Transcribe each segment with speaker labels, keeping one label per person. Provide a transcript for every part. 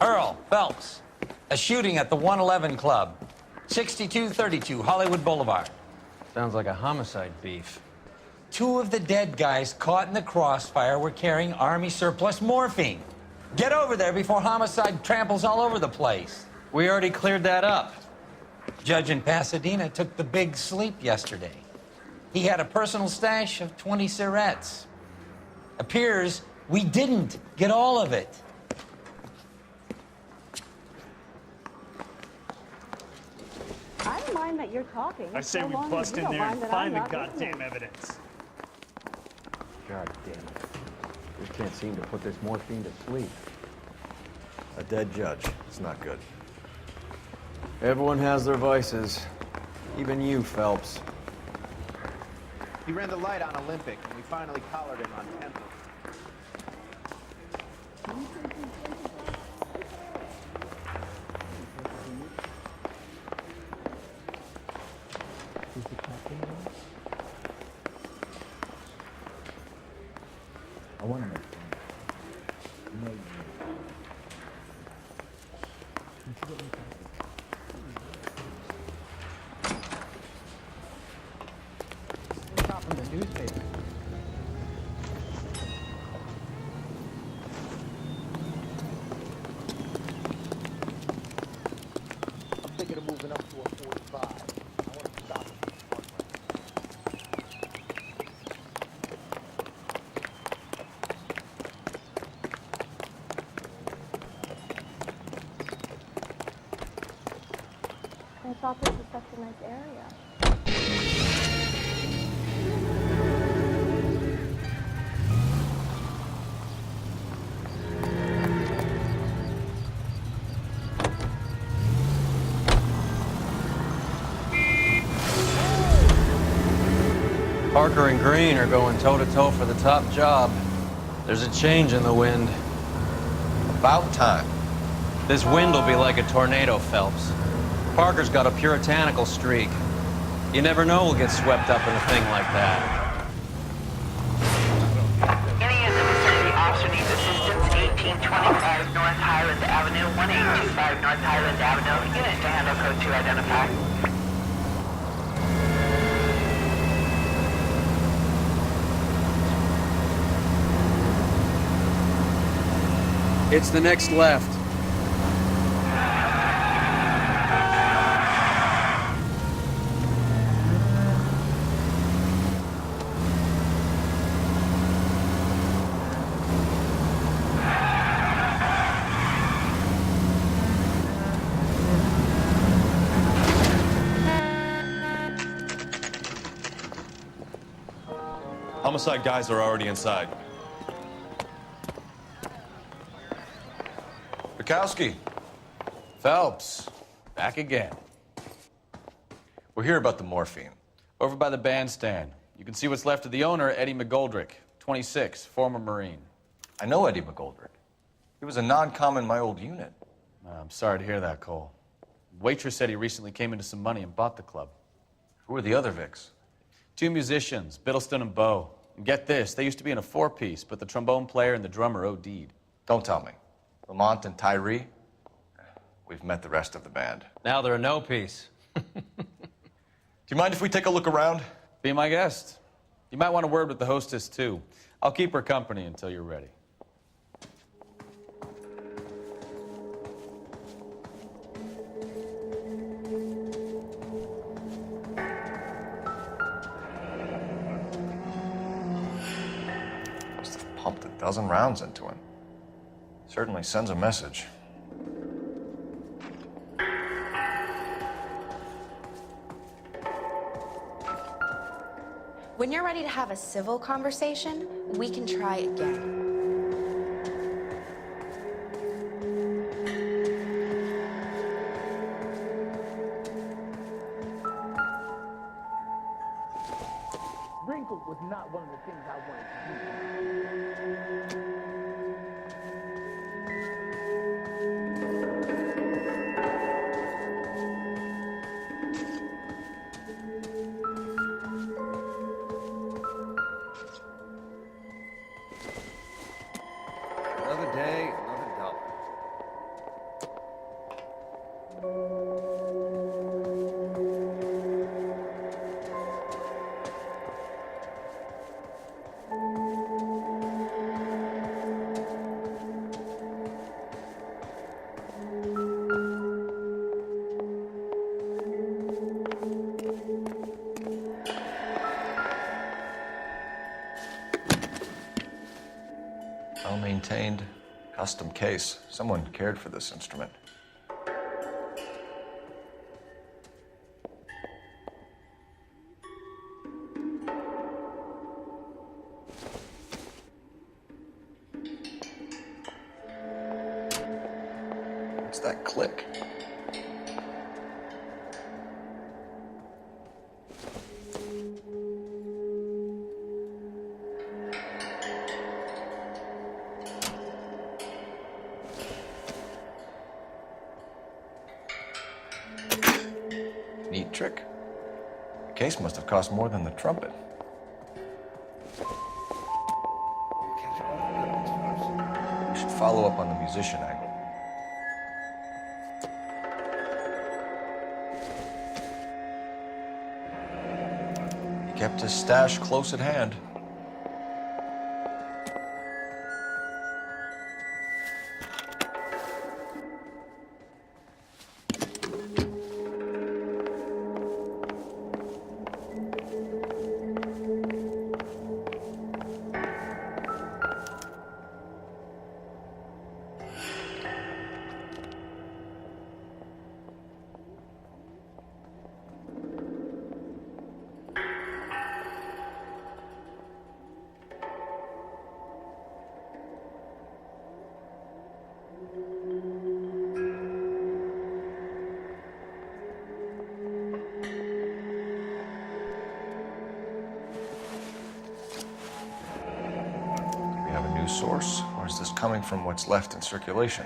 Speaker 1: Earl Phelps, a shooting at the 111 Club, 6232 Hollywood Boulevard.
Speaker 2: Sounds like a homicide beef.
Speaker 1: 2 of the dead guys caught in the crossfire were carrying Army surplus morphine. Get over there before homicide tramples all over the place.
Speaker 2: We already cleared that up.
Speaker 1: Judge in Pasadena took the big sleep yesterday. He had a personal stash of 20 cigarettes. Appears we didn't get all of it.
Speaker 3: I don't mind that you're talking.
Speaker 4: I say we bust in there and find the goddamn evidence.
Speaker 2: God damn it. We can't seem to put this morphine to sleep.
Speaker 5: A dead judge. It's not good.
Speaker 2: Everyone has their vices. Even you, Phelps.
Speaker 6: He ran the light on Olympic, and we finally collared him on Temple.
Speaker 2: I want to make
Speaker 3: Top of the newspaper.
Speaker 6: I'm thinking of moving up to a 45. I want to stop him.
Speaker 3: I thought this was such a nice area.
Speaker 2: Parker and Green are going toe-to-toe for the top job. There's a change in the wind.
Speaker 5: About time.
Speaker 2: This wind will be like a tornado, Phelps. Parker's got a puritanical streak. You never know we'll get swept up in a thing like that.
Speaker 7: Any in the vicinity officer needs assistance, 1825 North Highland Avenue, 1825 North Highland Avenue. Unit to handle code 2 identify.
Speaker 2: It's the next left.
Speaker 5: Homicide guys are already inside. Bukowski.
Speaker 8: Phelps, back again.
Speaker 5: We're here about the morphine.
Speaker 8: Over by the bandstand. You can see what's left of the owner, Eddie McGoldrick, 26, former Marine.
Speaker 5: I know Eddie McGoldrick. He was a non-com in my old unit.
Speaker 8: I'm sorry to hear that, Cole. Waitress said he recently came into some money and bought the club.
Speaker 5: Who are the other Vics?
Speaker 8: 2 musicians, Biddleston and Bowe. And get this, they used to be in a 4-piece, but the trombone player and the drummer OD'd.
Speaker 5: Don't tell me. Lamont and Tyree? We've met the rest of the band.
Speaker 2: Now they're a no-piece.
Speaker 5: Do you mind if we take a look around?
Speaker 8: Be my guest. You might want a word with the hostess, too. I'll keep her company until you're ready.
Speaker 5: Must have pumped a dozen rounds into him. Certainly sends a message.
Speaker 9: When you're ready to have a civil conversation, we can try again.
Speaker 6: Wrinkles was not one of the things I wanted to do.
Speaker 5: Well-maintained, custom case. Someone cared for this instrument. What's that click? Neat trick. The case must have cost more than the trumpet. We should follow up on the musician angle. He kept his stash close at hand. Source, or is this coming from what's left in circulation?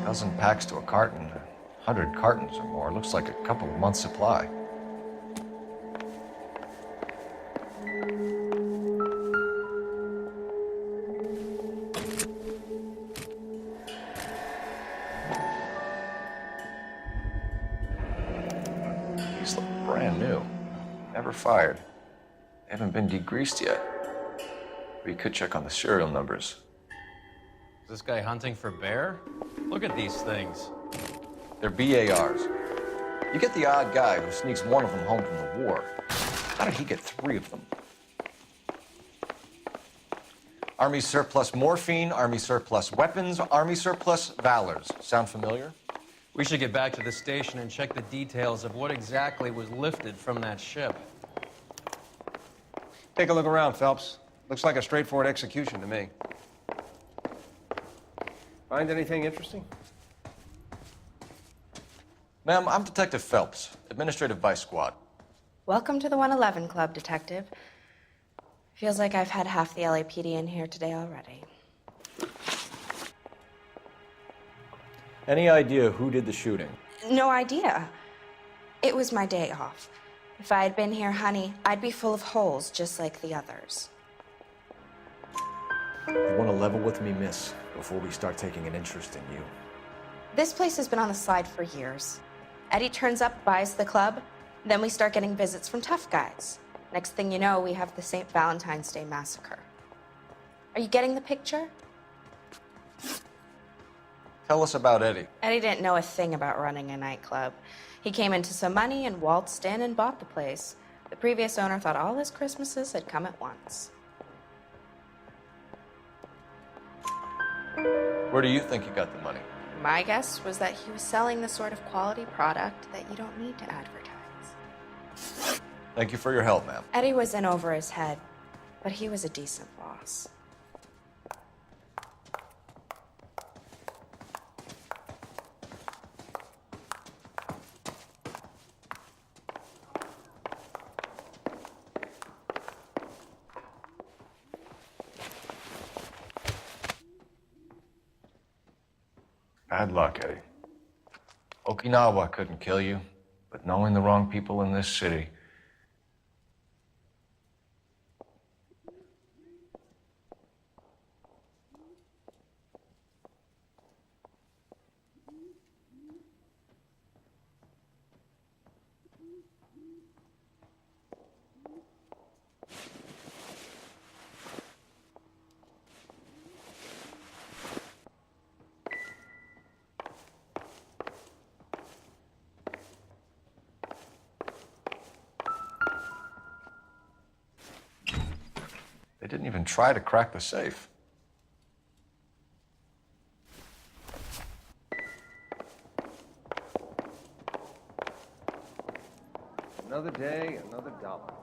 Speaker 5: Dozen packs to a carton, 100 cartons or more. Looks like a couple of months' supply. These look brand new. Never fired. They haven't been degreased yet. We could check on the serial numbers.
Speaker 2: Is this guy hunting for bear? Look at these things.
Speaker 5: They're BARs. You get the odd guy who sneaks one of them home from the war. How did he get 3 of them? Army surplus morphine, Army surplus weapons, Army surplus valors. Sound familiar?
Speaker 2: We should get back to the station and check the details of what exactly was lifted from that ship.
Speaker 10: Take a look around, Phelps. Looks like a straightforward execution to me. Find anything interesting?
Speaker 5: Ma'am, I'm Detective Phelps, Administrative Vice Squad.
Speaker 9: Welcome to the 111 Club, Detective. Feels like I've had half the LAPD in here today already.
Speaker 10: Any idea who did the shooting?
Speaker 9: No idea. It was my day off. If I had been here, honey, I'd be full of holes just like the others.
Speaker 10: You want to level with me, miss, before we start taking an interest in you.
Speaker 9: This place has been on the slide for years. Eddie turns up, buys the club, then we start getting visits from tough guys. Next thing you know, we have the St. Valentine's Day massacre. Are you getting the picture?
Speaker 5: Tell us about Eddie.
Speaker 9: Eddie didn't know a thing about running a nightclub. He came into some money and waltzed in and bought the place. The previous owner thought all his Christmases had come at once.
Speaker 5: Where do you think he got the money?
Speaker 9: My guess was that he was selling the sort of quality product that you don't need to advertise.
Speaker 5: Thank you for your help, ma'am.
Speaker 9: Eddie was in over his head, but he was a decent boss.
Speaker 5: Bad luck, Eddie. Okinawa couldn't kill you, but knowing the wrong people in this city. They didn't even try to crack the safe.
Speaker 10: Another day, another dollar.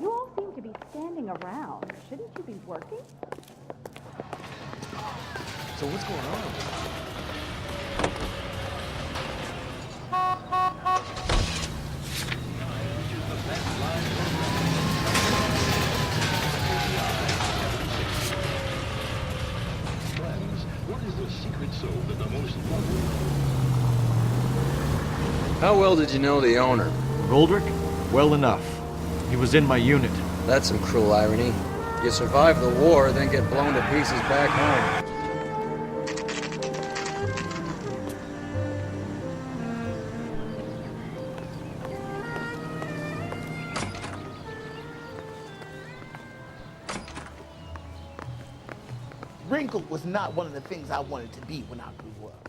Speaker 3: You all seem to be standing around. Shouldn't you be working?
Speaker 10: So what's going on?
Speaker 6: What is the secret soul that the most lovely?
Speaker 2: How well did you know the owner?
Speaker 10: Goldrick? Well enough. He was in my unit.
Speaker 2: That's some cruel irony. You survive the war, then get blown to pieces back home.
Speaker 6: Wrinkled was not one of the things I wanted to be when I grew up.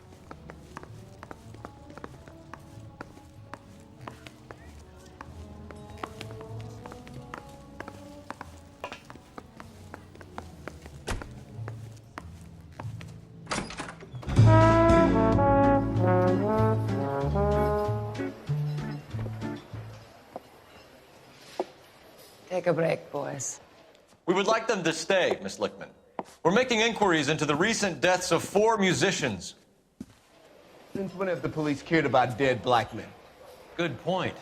Speaker 11: Take a break, boys.
Speaker 5: We would like them to stay, Miss Lickman. We're making inquiries into the recent deaths of 4 musicians.
Speaker 6: Since when have the police cared about dead black men?
Speaker 2: Good point.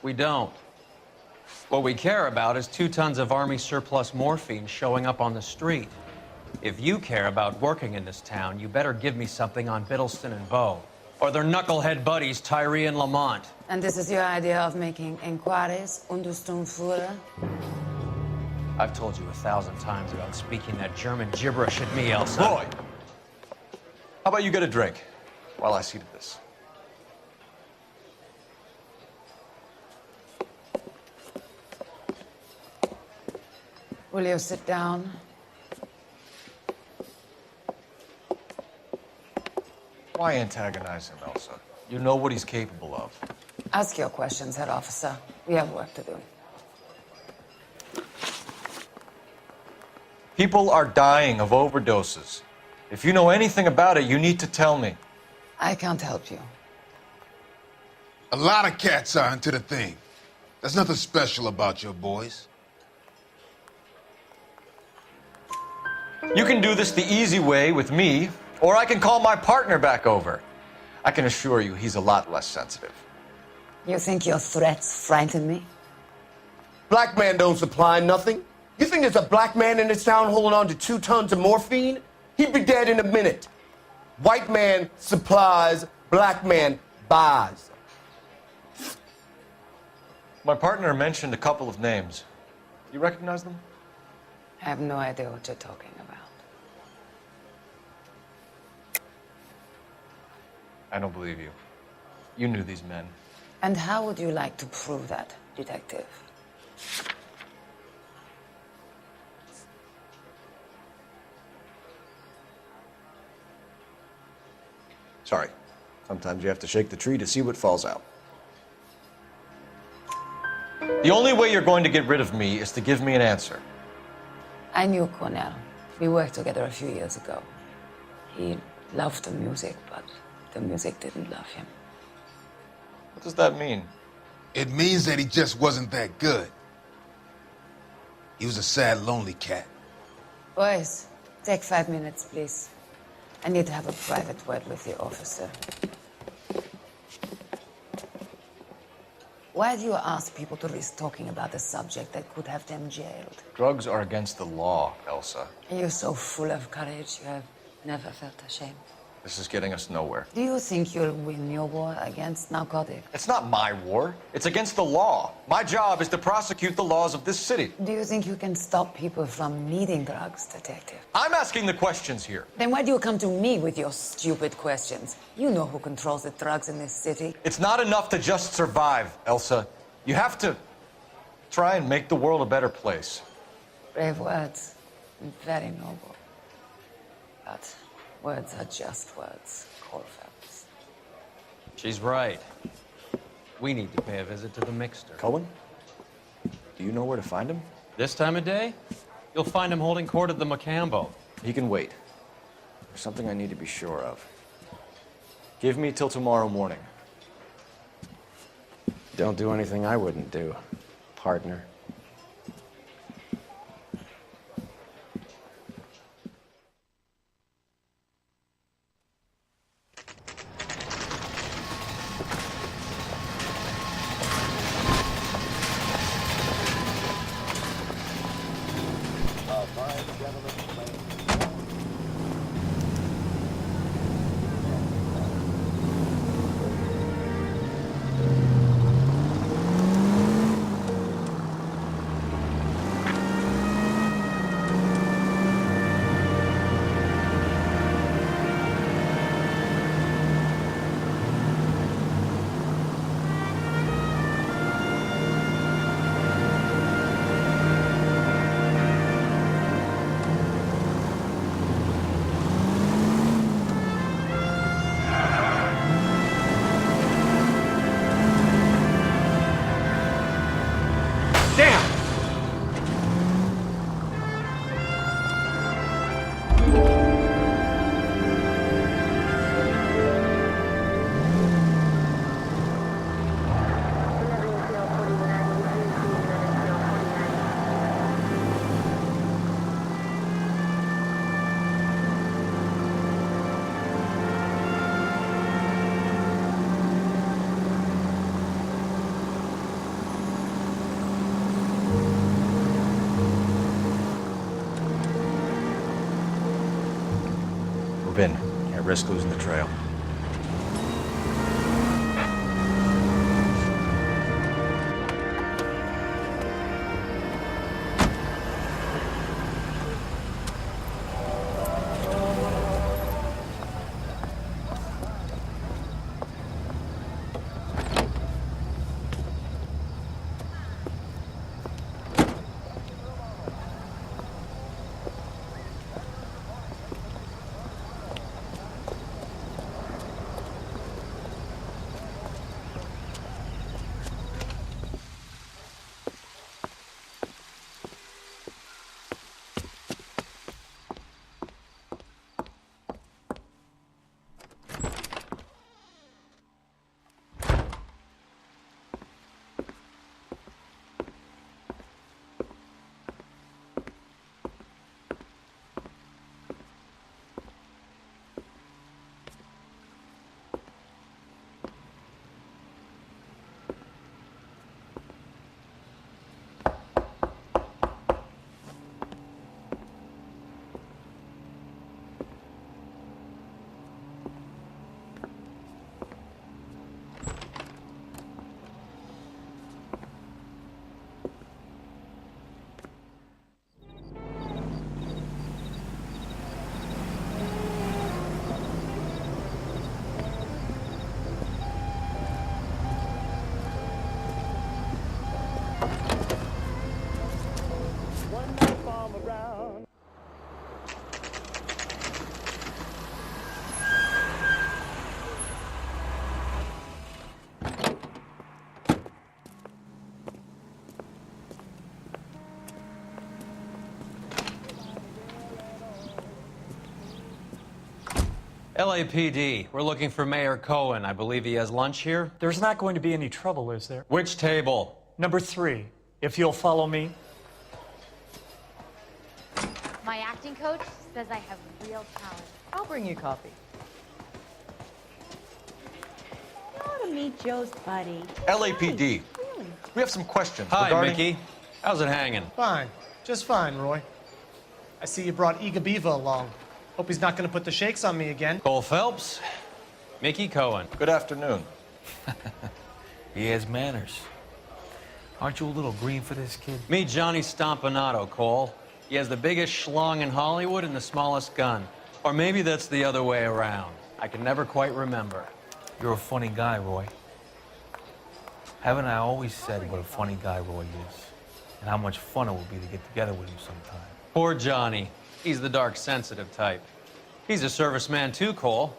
Speaker 2: We don't. What we care about is 2 tons of Army surplus morphine showing up on the street. If you care about working in this town, you better give me something on Biddleston and Bow, or their knucklehead buddies Tyree and Lamont.
Speaker 11: And this is your idea of making inquiries under Sturmführer?
Speaker 2: I've told you 1,000 times about speaking that German gibberish at me, Elsa.
Speaker 5: Roy! How about you get a drink while I see to this?
Speaker 11: Will you sit down?
Speaker 5: Why antagonize him, Elsa? You know what he's capable of.
Speaker 11: Ask your questions, head officer. We have work to do.
Speaker 5: People are dying of overdoses. If you know anything about it, you need to tell me.
Speaker 11: I can't help you.
Speaker 12: A lot of cats are into the thing. There's nothing special about your boys.
Speaker 5: You can do this the easy way with me, or I can call my partner back over. I can assure you he's a lot less sensitive.
Speaker 11: You think your threats frighten me?
Speaker 6: Black man don't supply nothing. You think there's a black man in this town holding on to 2 tons of morphine? He'd be dead in a minute. White man supplies, black man buys.
Speaker 5: My partner mentioned a couple of names. You recognize them?
Speaker 11: I have no idea what you're talking about.
Speaker 5: I don't believe you. You knew these men.
Speaker 11: And how would you like to prove that, detective?
Speaker 10: Sorry. Sometimes you have to shake the tree to see what falls out.
Speaker 5: The only way you're going to get rid of me is to give me an answer.
Speaker 11: I knew Cornell. We worked together a few years ago. He loved the music, but the music didn't love him.
Speaker 5: What does that mean?
Speaker 12: It means that he just wasn't that good. He was a sad, lonely cat.
Speaker 11: Boys, take 5 minutes, please. I need to have a private word with the officer. Why do you ask people to risk talking about a subject that could have them jailed?
Speaker 5: Drugs are against the law, Elsa.
Speaker 11: You're so full of courage, you have never felt ashamed.
Speaker 5: This is getting us nowhere.
Speaker 11: Do you think you'll win your war against narcotics?
Speaker 5: It's not my war. It's against the law. My job is to prosecute the laws of this city.
Speaker 11: Do you think you can stop people from needing drugs, detective?
Speaker 5: I'm asking the questions here.
Speaker 11: Then why do you come to me with your stupid questions? You know who controls the drugs in this city.
Speaker 5: It's not enough to just survive, Elsa. You have to try and make the world a better place.
Speaker 11: Brave words. Very noble. But words are just words, Colfax.
Speaker 2: She's right. We need to pay a visit to the Mixter.
Speaker 10: Cohen? Do you know where to find him?
Speaker 2: This time of day, you'll find him holding court at the Macambo.
Speaker 10: He can wait. There's something I need to be sure of. Give me till tomorrow morning.
Speaker 13: Don't do anything I wouldn't do, partner.
Speaker 10: Can't risk losing the trail.
Speaker 2: LAPD, we're looking for Mayor Cohen. I believe he has lunch here.
Speaker 4: There's not going to be any trouble, is there?
Speaker 2: Which table?
Speaker 4: Number 3, if you'll follow me.
Speaker 14: My acting coach says I have real talent.
Speaker 3: I'll bring you coffee. You ought to meet Joe's buddy.
Speaker 5: LAPD.
Speaker 3: Really?
Speaker 5: We have some questions
Speaker 2: Hi,
Speaker 5: regarding...
Speaker 2: Mickey. How's it hanging?
Speaker 4: Fine. Just fine, Roy. I see you brought Igabiva along.
Speaker 15: Hope he's not going to put the shakes on me again.
Speaker 2: Cole Phelps, Mickey Cohen.
Speaker 5: Good afternoon.
Speaker 16: He has manners. Aren't you a little green for this kid?
Speaker 2: Meet Johnny Stompanato, Cole. He has the biggest schlong in Hollywood and the smallest gun. Or maybe that's the other way around. I can never quite remember.
Speaker 16: You're a funny guy, Roy. Haven't I always said what a funny guy Roy is? And how much fun it would be to get together with him sometime.
Speaker 2: Poor Johnny. He's the dark, sensitive type. He's a serviceman too, Cole.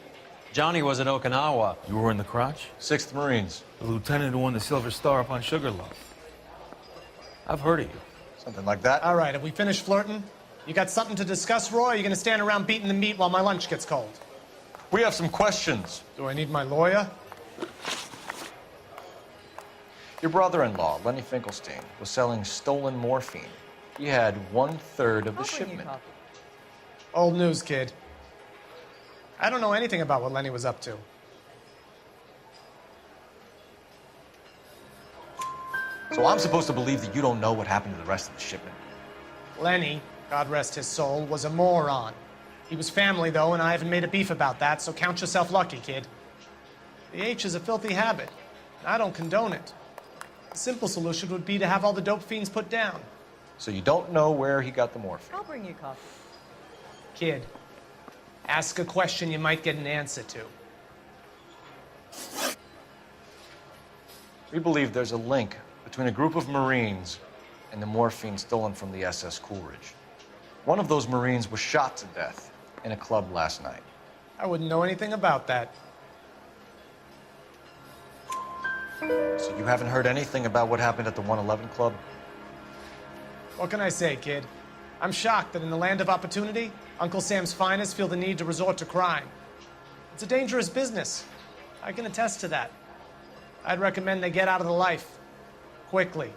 Speaker 2: Johnny was at Okinawa.
Speaker 16: You were in the crotch?
Speaker 5: 6th Marines.
Speaker 16: The lieutenant who won the Silver Star up on Sugarloaf. I've heard of you.
Speaker 5: Something like that.
Speaker 15: All right, have we finished flirting? You got something to discuss, Roy, or are you going to stand around beating the meat while my lunch gets cold?
Speaker 5: We have some questions.
Speaker 15: Do I need my lawyer?
Speaker 5: Your brother-in-law, Lenny Finkelstein, was selling stolen morphine. He had 1/3 of the shipment.
Speaker 15: Old news, kid. I don't know anything about what Lenny was up to.
Speaker 5: So I'm supposed to believe that you don't know what happened to the rest of the shipment?
Speaker 15: Lenny, God rest his soul, was a moron. He was family, though, and I haven't made a beef about that, so count yourself lucky, kid. The H is a filthy habit, and I don't condone it. The simple solution would be to have all the dope fiends put down.
Speaker 5: So you don't know where he got the morphine?
Speaker 3: I'll bring you coffee.
Speaker 15: Kid, ask a question you might get an answer to.
Speaker 5: We believe there's a link between a group of Marines and the morphine stolen from the SS Coolidge. One of those Marines was shot to death in a club last night.
Speaker 15: I wouldn't know anything about that.
Speaker 5: So you haven't heard anything about what happened at the 111 Club?
Speaker 15: What can I say, kid? I'm shocked that in the land of opportunity, Uncle Sam's finest feel the need to resort to crime. It's a dangerous business. I can attest to that. I'd recommend they get out of the life. Quickly.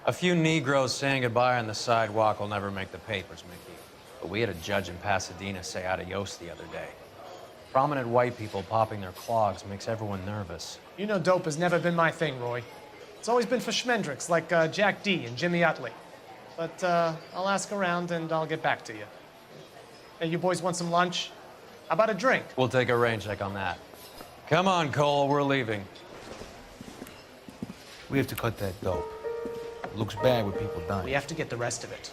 Speaker 2: A few Negroes saying goodbye on the sidewalk will never make the papers, Mickey. But we had a judge in Pasadena say adios the other day. Prominent white people popping their clogs makes everyone nervous.
Speaker 15: You know dope has never been my thing, Roy. It's always been for schmendricks like Jack D and Jimmy Utley. But I'll ask around and I'll get back to you. Hey, you boys want some lunch? How about a drink?
Speaker 2: We'll take a rain check on that. Come on, Cole, we're leaving.
Speaker 16: We have to cut that dope. It looks bad with people dying.
Speaker 15: We have to get the rest of it.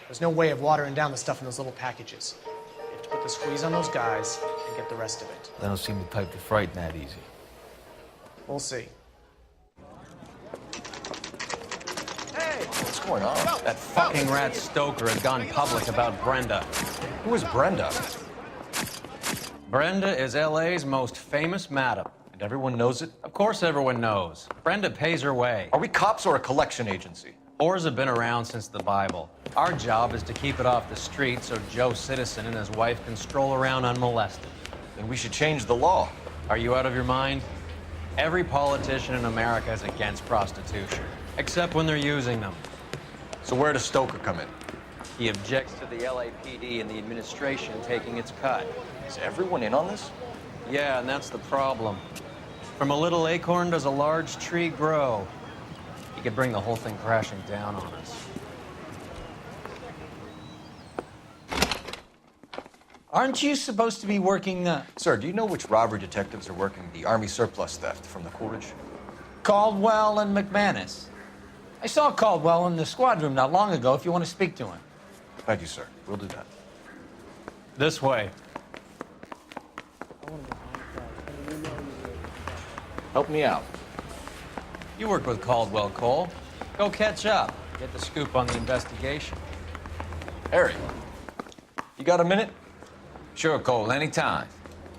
Speaker 15: There's no way of watering down the stuff in those little packages. You have to put the squeeze on those guys and get the rest of it.
Speaker 16: They don't seem the type to frighten that easy.
Speaker 15: We'll see.
Speaker 5: What's going on?
Speaker 2: That fucking rat Stoker had gone public about Brenda.
Speaker 5: Who is Brenda?
Speaker 2: Brenda is LA's most famous madam.
Speaker 5: And everyone knows it?
Speaker 2: Of course everyone knows. Brenda pays her way.
Speaker 5: Are we cops or a collection agency?
Speaker 2: Whores have been around since the Bible. Our job is to keep it off the street so Joe Citizen and his wife can stroll around unmolested.
Speaker 5: Then we should change the law.
Speaker 2: Are you out of your mind? Every politician in America is against prostitution, except when they're using them.
Speaker 5: So where does Stoker come in?
Speaker 2: He objects to the LAPD and the administration taking its cut.
Speaker 5: Is everyone in on this?
Speaker 2: Yeah, and that's the problem. From a little acorn does a large tree grow. He could bring the whole thing crashing down on us.
Speaker 1: Aren't you supposed to be working
Speaker 5: Sir, do you know which robbery detectives are working the Army surplus theft from the Coolidge?
Speaker 1: Caldwell and McManus? I saw Caldwell in the squad room not long ago if you want to speak to him.
Speaker 5: Thank you, sir. We'll do that.
Speaker 2: This way.
Speaker 5: Help me out.
Speaker 2: You worked with Caldwell, Cole. Go catch up. Get the scoop on the investigation.
Speaker 5: Harry, you got a minute?
Speaker 17: Sure, Cole, anytime.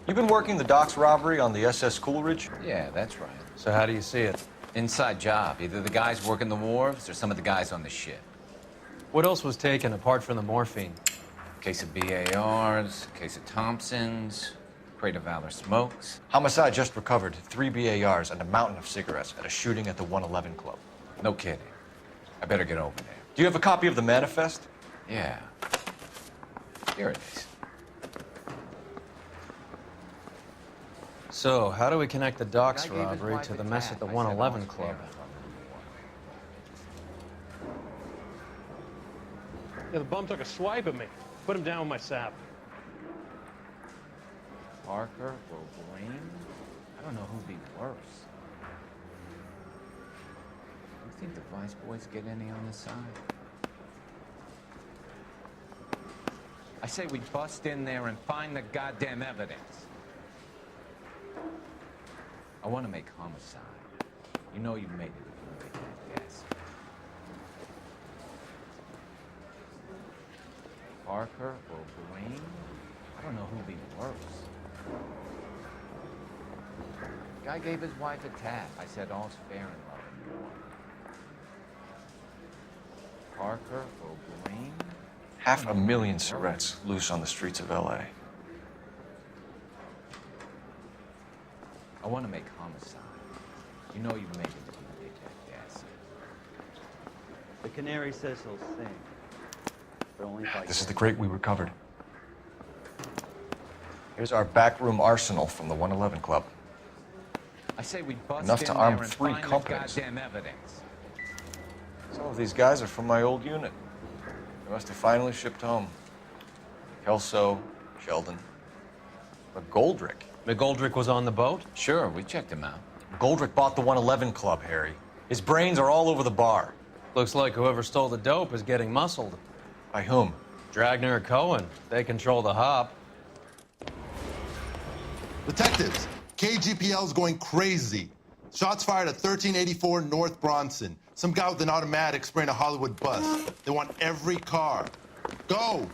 Speaker 5: You've been working the docks robbery on the SS Coolidge?
Speaker 17: Yeah, that's right.
Speaker 2: So how do you see it?
Speaker 17: Inside job. Either the guys working the wharves or some of the guys on the ship.
Speaker 2: What else was taken apart from the morphine?
Speaker 17: Case of BARs, case of Thompsons, crate of Valor smokes.
Speaker 5: Homicide just recovered 3 BARs and a mountain of cigarettes at a shooting at the 111 Club.
Speaker 17: No kidding. I better get over there.
Speaker 5: Do you have a copy of the manifest?
Speaker 17: Yeah. Here it is.
Speaker 2: So, how do we connect the docks robbery to the mess at the 111 Club?
Speaker 18: Yeah, the bum took a swipe at me.
Speaker 4: Put him down with my sap.
Speaker 17: Parker or Blaine? I don't know who'd be worse. You think the Vice boys get any on this side? I say we bust in there and find the goddamn evidence. I want to make homicide. You know you made it if you make that guess. Parker or Blaine? I don't know who'd be worse. Guy gave his wife a tap. I said all's fair in love and war. Parker or Blaine?
Speaker 5: 500,000 cigarettes loose on the streets of L.A.
Speaker 17: I want to make homicide. You know you made it if you make that guess.
Speaker 18: The canary says he'll sing. But only if I
Speaker 5: This is the crate we recovered. Here's our backroom arsenal from the 111 Club.
Speaker 17: I say we bust
Speaker 5: Enough
Speaker 17: in
Speaker 5: to
Speaker 17: there
Speaker 5: arm
Speaker 17: and
Speaker 5: 3
Speaker 17: find the
Speaker 5: companies.
Speaker 17: goddamn evidence.
Speaker 5: Some of these guys are from my old unit. They must have finally shipped home. Kelso, Sheldon. But Goldrick.
Speaker 2: McGoldrick was on the boat?
Speaker 17: Sure, we checked him out.
Speaker 5: Goldrick bought the 111 Club, Harry. His brains are all over the bar.
Speaker 2: Looks like whoever stole the dope is getting muscled.
Speaker 5: By whom?
Speaker 2: Dragner or Cohen. They control the hop.
Speaker 12: Detectives, KGPL's going crazy. Shots fired at 1384 North Bronson. Some guy with an automatic spraying a Hollywood bus. They want every car. Go!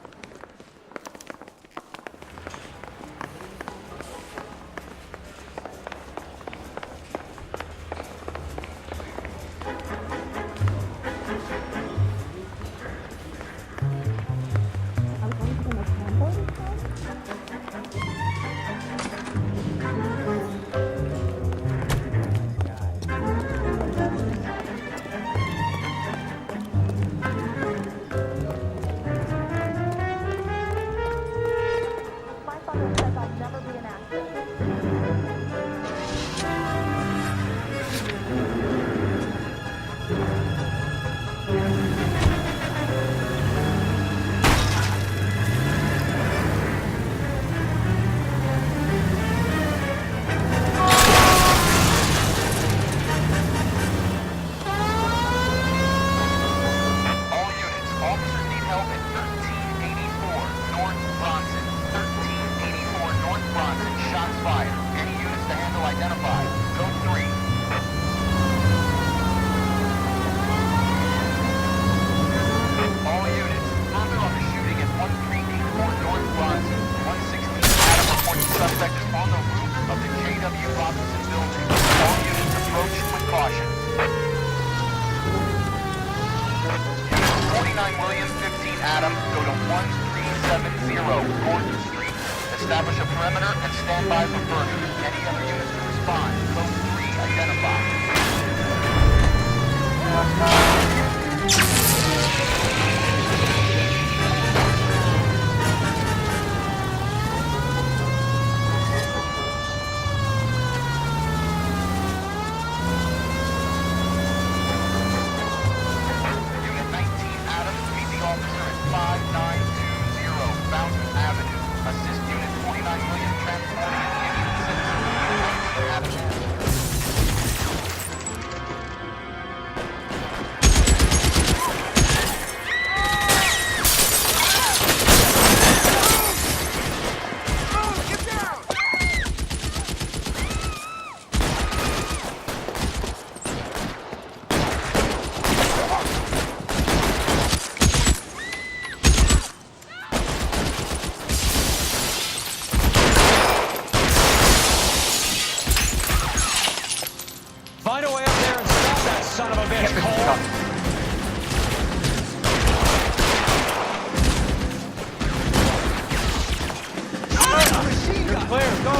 Speaker 2: Find a way up there and stop that son of a bitch, Cole. You're clear, go.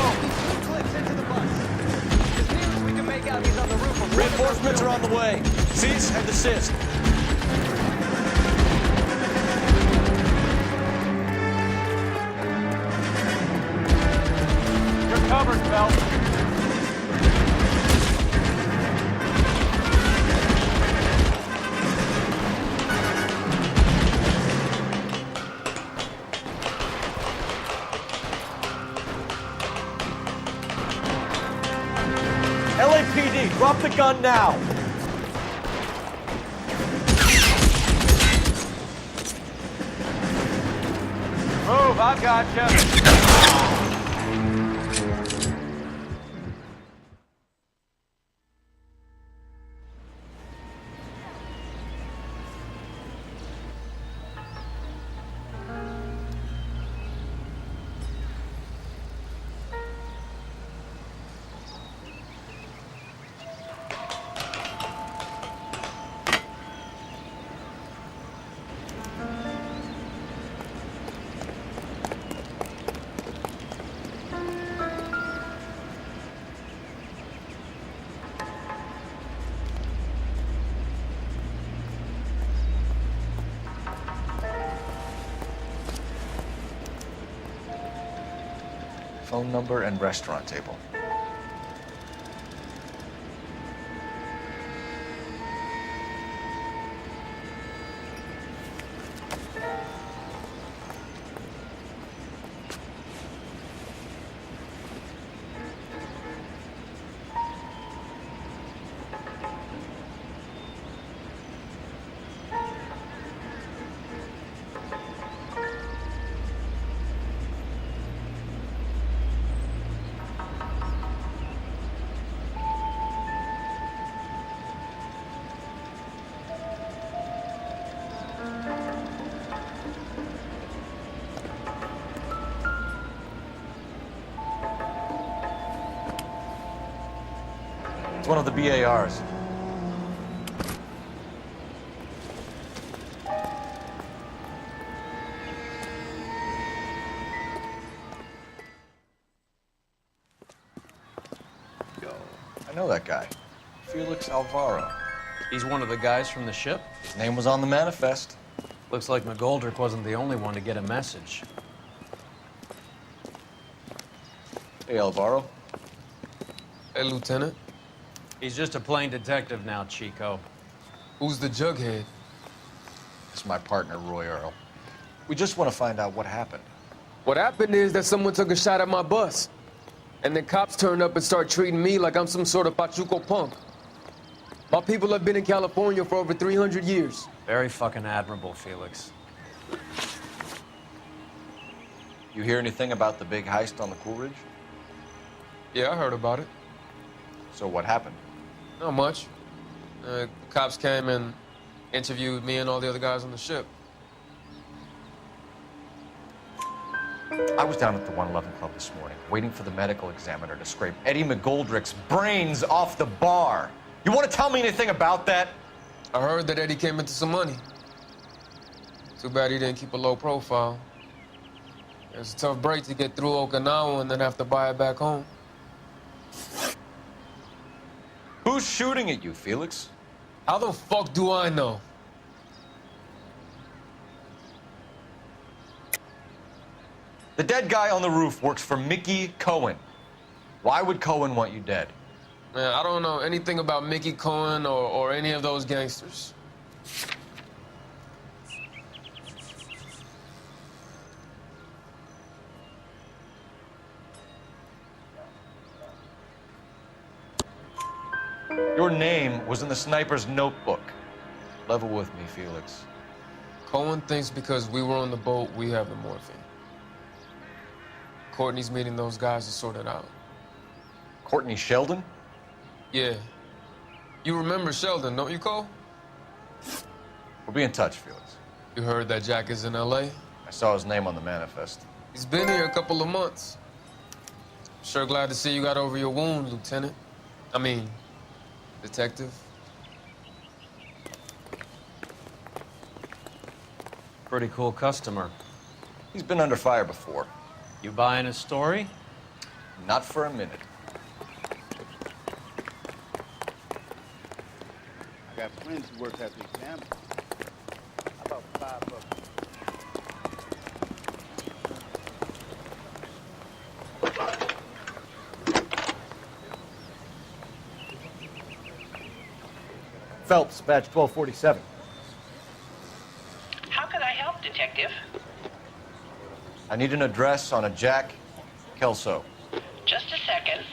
Speaker 2: Clips into the bus. As near as we can make out, he's on the roof of
Speaker 10: Reinforcements are on the way. Cease and desist.
Speaker 4: You're covered, Belt.
Speaker 10: LAPD, drop the gun now!
Speaker 4: Move, I gotcha.
Speaker 5: Phone number and restaurant table. It's one of the BARs. Yo, I know that guy. Felix Alvaro.
Speaker 2: He's one of the guys from the ship?
Speaker 5: His name was on the manifest.
Speaker 2: Looks like McGoldrick wasn't the only one to get a message.
Speaker 5: Hey, Alvaro.
Speaker 19: Hey, Lieutenant.
Speaker 2: He's just a plain detective now, Chico.
Speaker 19: Who's the jughead?
Speaker 5: It's my partner, Roy Earl. We just want to find out what happened.
Speaker 19: What happened is that someone took a shot at my bus. And then cops turned up and started treating me like I'm some sort of Pachuco punk. My people have been in California for over 300 years.
Speaker 2: Very fucking admirable, Felix.
Speaker 5: You hear anything about the big heist on the Coolidge?
Speaker 19: Yeah, I heard about it.
Speaker 5: So what happened?
Speaker 19: Not much. Cops came and interviewed me and all the other guys on the ship.
Speaker 5: I was down at the 111 Club this morning, waiting for the medical examiner to scrape Eddie McGoldrick's brains off the bar. You want to tell me anything about that?
Speaker 19: I heard that Eddie came into some money. Too bad he didn't keep a low profile. It was a tough break to get through Okinawa and then have to buy it back home.
Speaker 5: Who's shooting at you, Felix?
Speaker 19: How the fuck do I know?
Speaker 5: The dead guy on the roof works for Mickey Cohen. Why would Cohen want you dead?
Speaker 19: Man, I don't know anything about Mickey Cohen or any of those gangsters.
Speaker 5: Your name was in the sniper's notebook. Level with me, Felix.
Speaker 19: Cohen thinks because we were on the boat, we have the morphine. Courtney's meeting those guys to sort it out.
Speaker 5: Courtney Sheldon?
Speaker 19: Yeah. You remember Sheldon, don't you, Cole?
Speaker 5: We'll be in touch, Felix.
Speaker 19: You heard that Jack is in L.A.?
Speaker 5: I saw his name on the manifest.
Speaker 19: He's been here a couple of months. Sure glad to see you got over your wound, Lieutenant. I mean, Detective.
Speaker 2: Pretty cool customer.
Speaker 5: He's been under fire before.
Speaker 2: You buying his story?
Speaker 5: Not for a minute.
Speaker 20: I got friends who work at the examiner. How about $5?
Speaker 5: Phelps, badge 1247.
Speaker 7: How can I help, Detective?
Speaker 5: I need an address on a Jack Kelso.
Speaker 7: Just a second.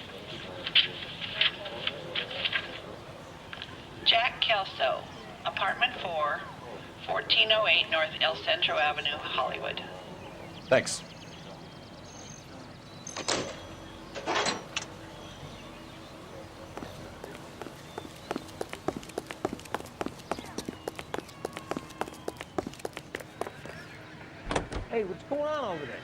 Speaker 7: Kelso, apartment 4, 1408 North El Centro Avenue, Hollywood.
Speaker 5: Thanks.
Speaker 18: Hey, what's going on over there?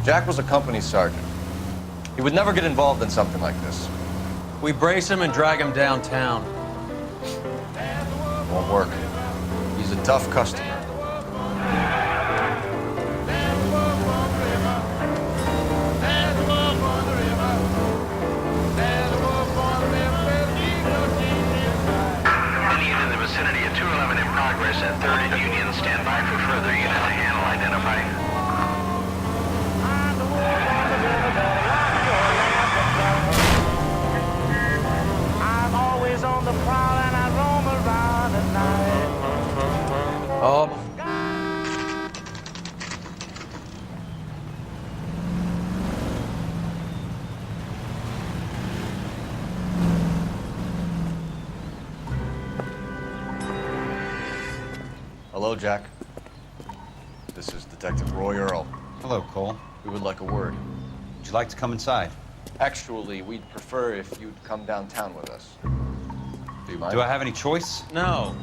Speaker 5: Jack was a company sergeant. He would never get involved in something like this.
Speaker 2: We brace him and drag him downtown.
Speaker 5: Won't work. He's a tough customer.
Speaker 7: Union in the vicinity of 211 in progress at 3rd and Union. Stand by for further unit to handle identify.
Speaker 18: I'm always on the prowl and I roam around at night.
Speaker 2: Oh.
Speaker 5: Hello, Jack. This is Detective Roy Earl.
Speaker 21: Hello, Cole.
Speaker 5: We would like a word.
Speaker 21: Would you like to come inside?
Speaker 5: Actually, we'd prefer if you'd come downtown with us. Do you mind?
Speaker 21: Do I have any choice?
Speaker 2: No,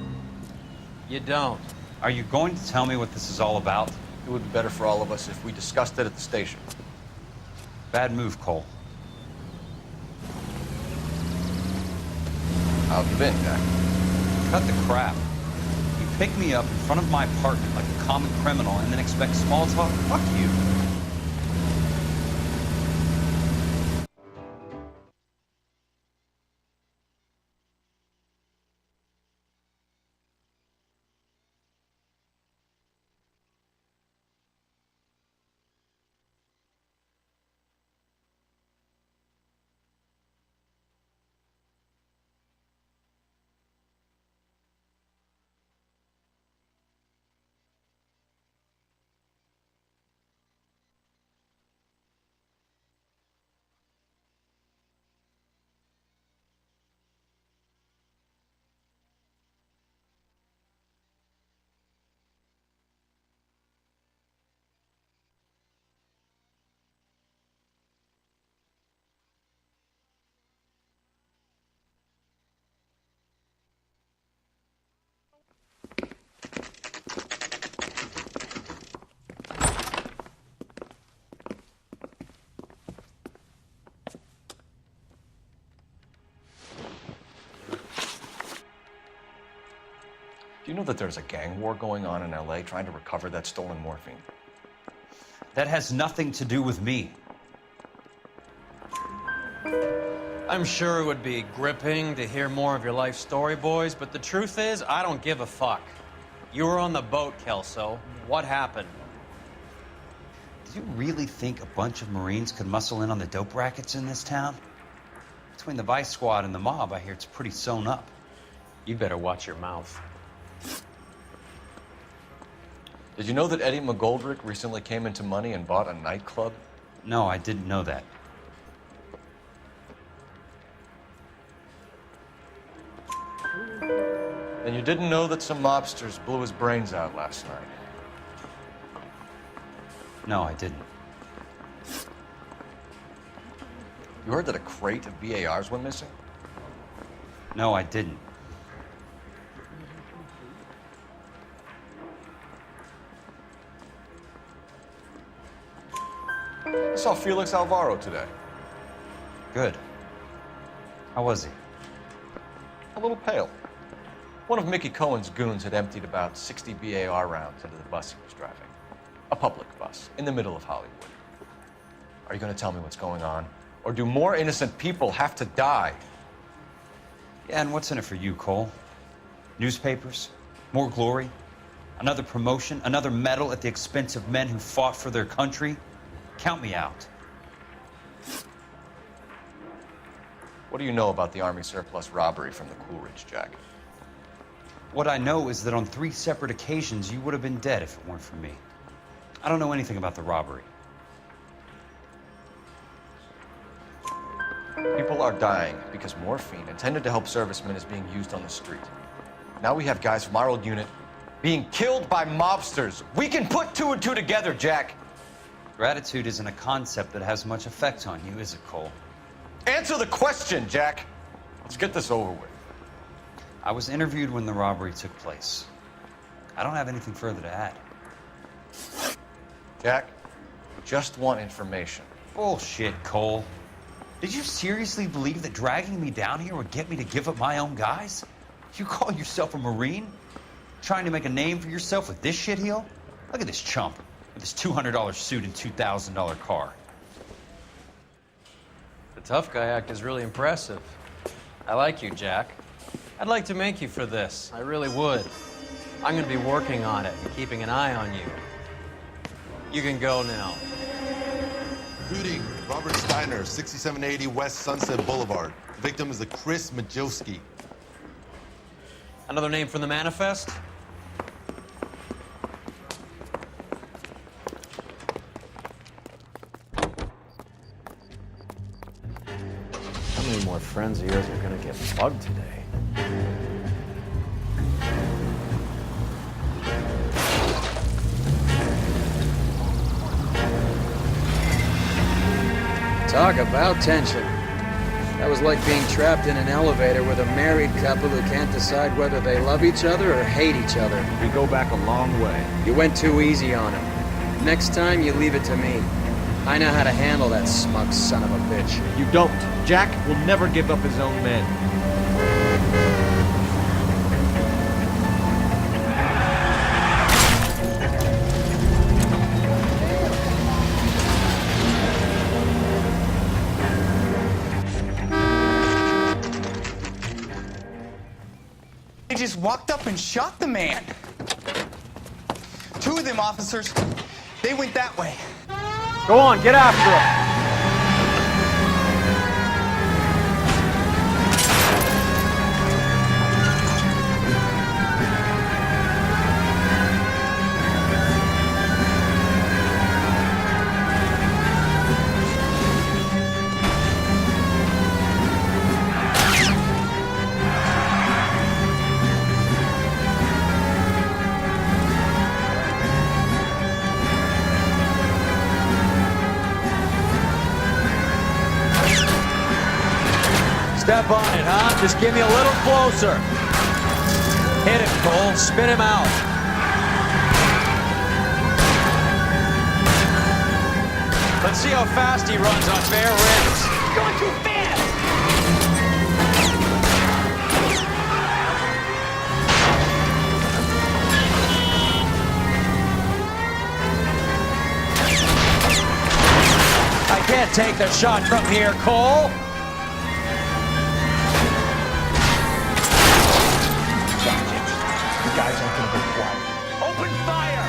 Speaker 2: you don't.
Speaker 21: Are you going to tell me what this is all about?
Speaker 5: It would be better for all of us if we discussed it at the station.
Speaker 21: Bad move, Cole.
Speaker 5: How have you been, Jack?
Speaker 21: Cut the crap. You pick me up in front of my apartment like a common criminal and then expect small talk? Fuck you.
Speaker 5: Do you know that there's a gang war going on in LA trying to recover that stolen morphine?
Speaker 21: That has nothing to do with me.
Speaker 2: I'm sure it would be gripping to hear more of your life story, boys, but the truth is, I don't give a fuck. You were on the boat, Kelso. What happened?
Speaker 21: Do you really think a bunch of Marines could muscle in on the dope rackets in this town? Between the Vice Squad and the mob, I hear it's pretty sewn up.
Speaker 2: You better watch your mouth.
Speaker 5: Did you know that Eddie McGoldrick recently came into money and bought a nightclub?
Speaker 21: No, I didn't know that.
Speaker 5: And you didn't know that some mobsters blew his brains out last night?
Speaker 21: No, I didn't.
Speaker 5: You heard that a crate of BARs went missing?
Speaker 21: No, I didn't.
Speaker 5: I saw Felix Alvaro today.
Speaker 21: Good. How was he?
Speaker 5: A little pale. One of Mickey Cohen's goons had emptied about 60 BAR rounds into the bus he was driving. A public bus, in the middle of Hollywood. Are you going to tell me what's going on? Or do more innocent people have to die?
Speaker 21: Yeah, and what's in it for you, Cole? Newspapers? More glory? Another promotion? Another medal at the expense of men who fought for their country? Count me out.
Speaker 5: What do you know about the Army surplus robbery from the Coolidge, Jack?
Speaker 21: What I know is that on 3 separate occasions, you would have been dead if it weren't for me. I don't know anything about the robbery.
Speaker 5: People are dying because morphine intended to help servicemen is being used on the street. Now we have guys from our old unit being killed by mobsters. We can put two and two together, Jack.
Speaker 21: Gratitude isn't a concept that has much effect on you, is it, Cole?
Speaker 5: Answer the question, Jack. Let's get this over with.
Speaker 21: I was interviewed when the robbery took place. I don't have anything further to add.
Speaker 5: Jack, we just want information.
Speaker 21: Bullshit, Cole. Did you seriously believe that dragging me down here would get me to give up my own guys? You call yourself a Marine? Trying to make a name for yourself with this shitheel? Look at this chump with his $200 suit and $2,000 car.
Speaker 2: The tough guy act is really impressive. I like you, Jack. I'd like to make you for this. I really would. I'm gonna be working on it and keeping an eye on you. You can go now.
Speaker 12: Shooting, Robert Steiner, 6780 West Sunset Boulevard. The victim is a Chris Majowski.
Speaker 2: Another name from the manifest?
Speaker 10: How many more friends of yours are gonna get bugged today?
Speaker 8: Talk about tension. That was like being trapped in an elevator with a married couple who can't decide whether they love each other or hate each other.
Speaker 10: We go back a long way.
Speaker 8: You went too easy on him. Next time, you leave it to me. I know how to handle that smug son of a bitch.
Speaker 10: You don't. Jack will never give up his own men.
Speaker 22: They just walked up and shot the man. Two of them officers, they went that way.
Speaker 10: Go on, get after him.
Speaker 2: Step on it, huh? Just give me a little closer. Hit him, Cole. Spin him out. Let's see how fast he runs on bare ribs.
Speaker 22: Going too fast!
Speaker 2: I can't take the shot from here, Cole.
Speaker 22: Guys aren't gonna be quiet. Open fire!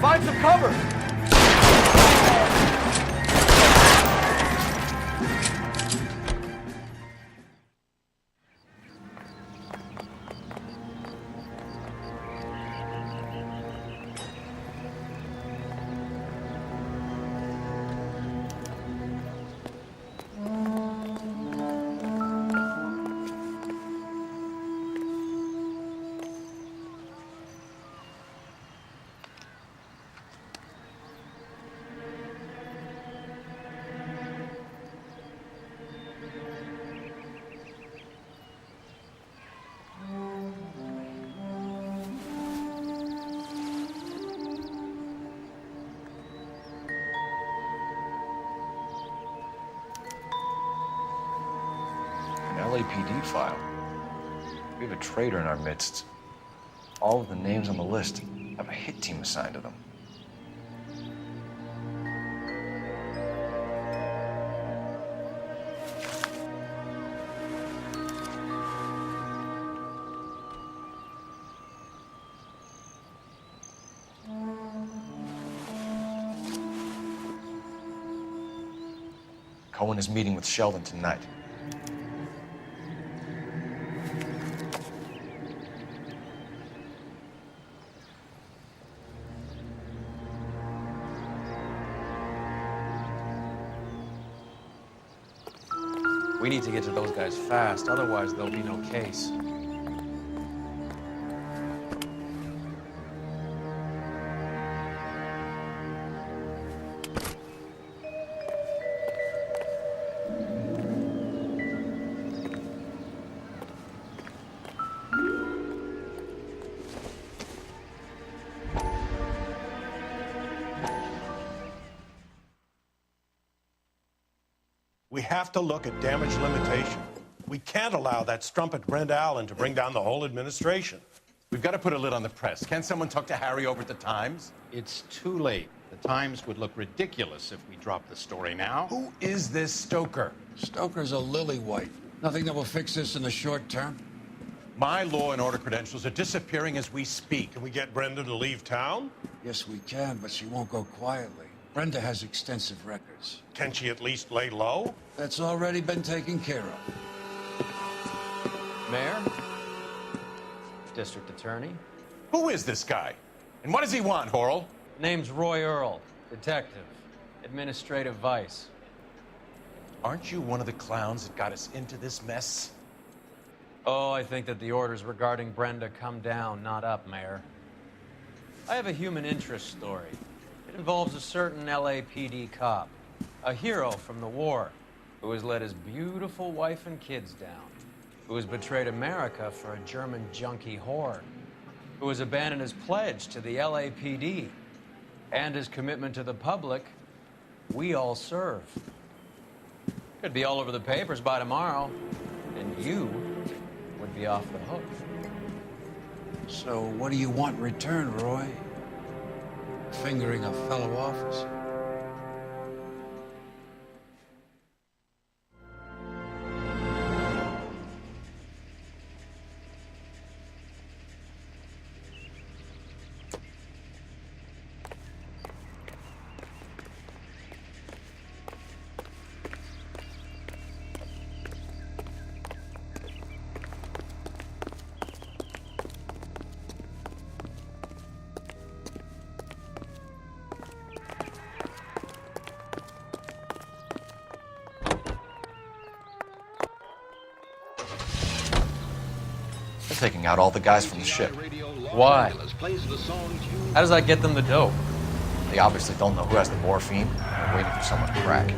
Speaker 22: Find some cover!
Speaker 5: LAPD file. We have a traitor in our midst. All of the names on the list have a hit team assigned to them. Cohen is meeting with Sheldon tonight.
Speaker 2: We need to get to those guys fast, otherwise there'll be no case.
Speaker 6: We have to look at damage limitation. We can't allow that strumpet Brent Allen to bring down the whole administration.
Speaker 9: We've got to put a lid on the press. Can someone talk to Harry over at the Times?
Speaker 23: It's too late. The Times would look ridiculous if we dropped the story now.
Speaker 9: Who is this Stoker?
Speaker 24: Stoker's a lily-white. Nothing that will fix this in the short term.
Speaker 9: My law and order credentials are disappearing as we speak.
Speaker 6: Can we get Brenda to leave town?
Speaker 24: Yes, we can, but she won't go quietly. Brenda has extensive records.
Speaker 6: Can she at least lay low?
Speaker 24: That's already been taken care of.
Speaker 2: Mayor? District Attorney?
Speaker 9: Who is this guy? And what does he want, Horrell?
Speaker 2: Name's Roy Earl, detective, administrative vice.
Speaker 9: Aren't you one of the clowns that got us into this mess?
Speaker 2: Oh, I think that the orders regarding Brenda come down, not up, Mayor. I have a human interest story. It involves a certain LAPD cop, a hero from the war, who has let his beautiful wife and kids down, who has betrayed America for a German junkie whore, who has abandoned his pledge to the LAPD and his commitment to the public. We all serve. Could be all over the papers by tomorrow, and you would be off the hook.
Speaker 24: So what do you want in return, Roy? Fingering a fellow officer?
Speaker 5: They're taking out all the guys from the ship.
Speaker 2: Why? How does that get them the dope?
Speaker 5: They obviously don't know who has the morphine. They're waiting for someone to crack.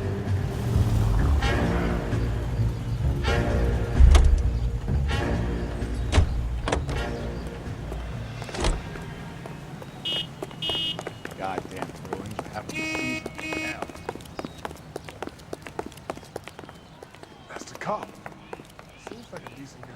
Speaker 23: Goddamn ruins are having a season now.
Speaker 6: That's the cop. Seems like a decent guy.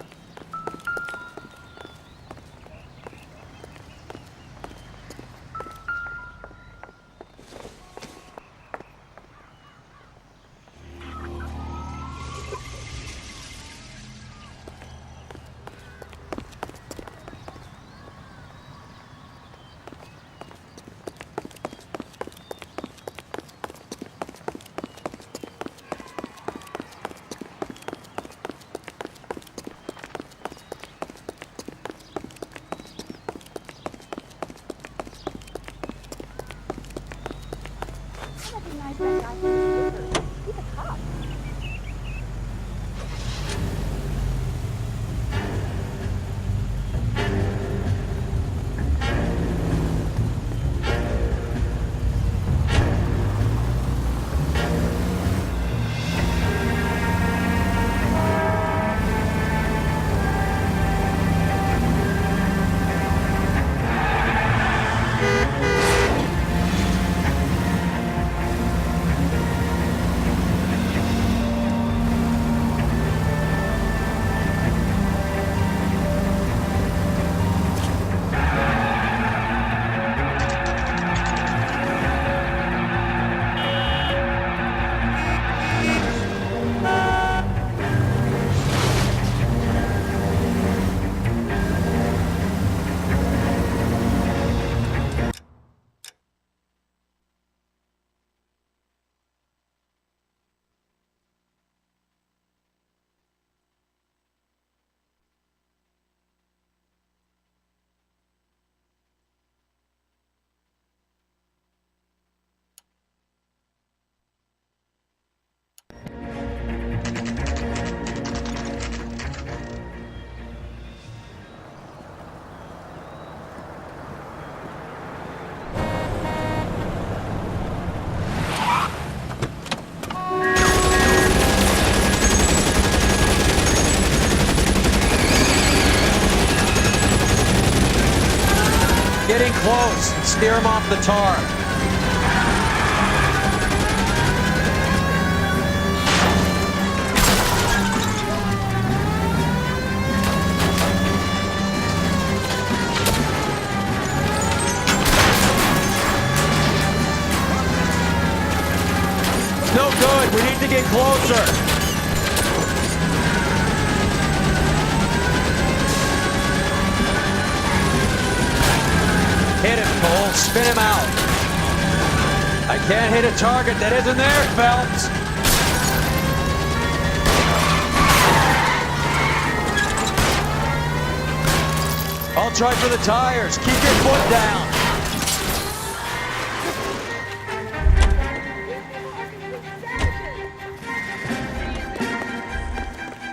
Speaker 2: getting close. Steer him off the tar. No good. We need to get closer. Hit him, Cole. Spin him out. I can't hit a target that isn't there, Phelps. I'll try for the tires. Keep your foot down.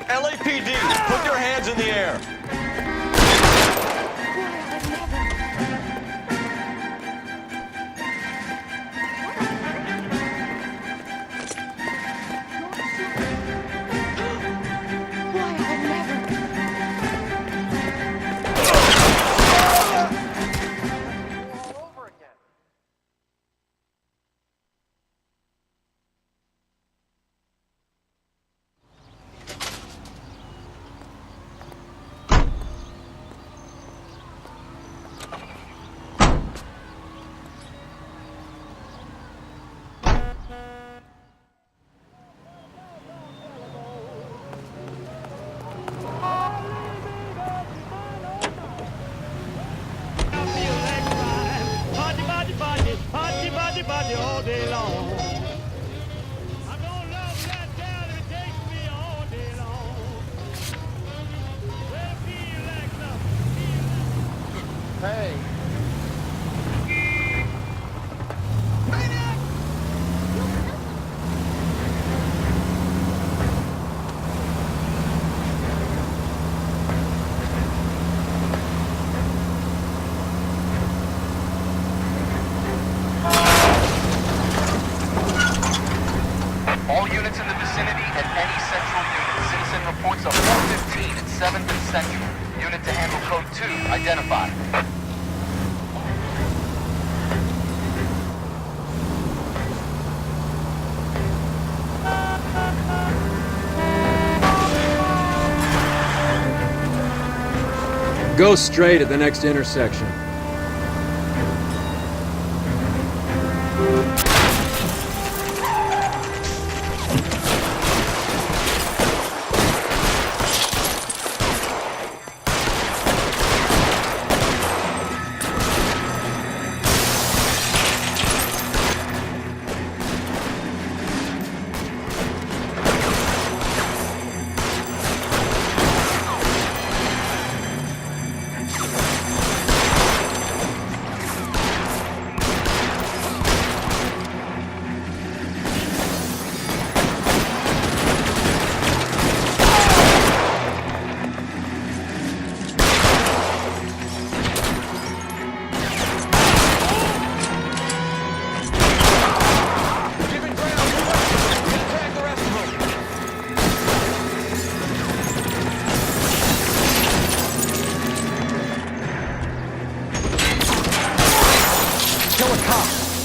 Speaker 5: LAPD, put your hands in the air.
Speaker 18: All day long. I'm gonna love that gal if it takes me all day long. Well, feel like love.
Speaker 19: Hey.
Speaker 3: All units in the vicinity and any central unit. Citizen reports of 415 at 7th and Central. Unit to handle code 2, identified.
Speaker 8: Go straight at the next intersection.